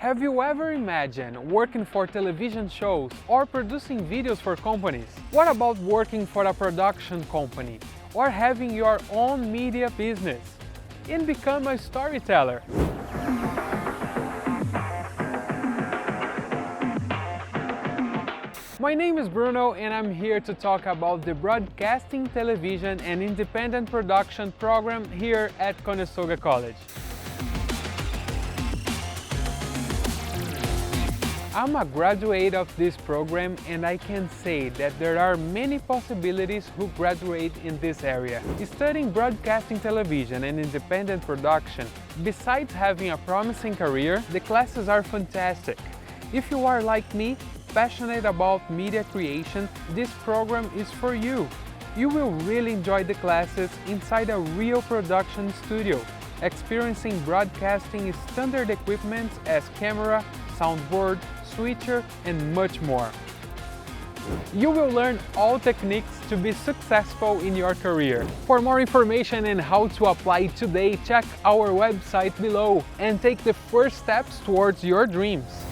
Have you ever imagined working for television shows or producing videos for companies? What about working for a production company or having your own media business and become a storyteller? My name is Bruno and I'm here to talk about the Broadcasting, Television and Independent Production program here at Conestoga College. I'm a graduate of this program and I can say that there are many possibilities who graduate in this area. Studying broadcasting, television and independent production, besides having a promising career, the classes are fantastic. If you are like me, passionate about media creation, this program is for you. You will really enjoy the classes inside a real production studio, experiencing broadcasting standard equipment as camera, soundboard, switcher, and much more. You will learn all techniques to be successful in your career. For more information on how to apply today, check our website below and take the first steps towards your dreams.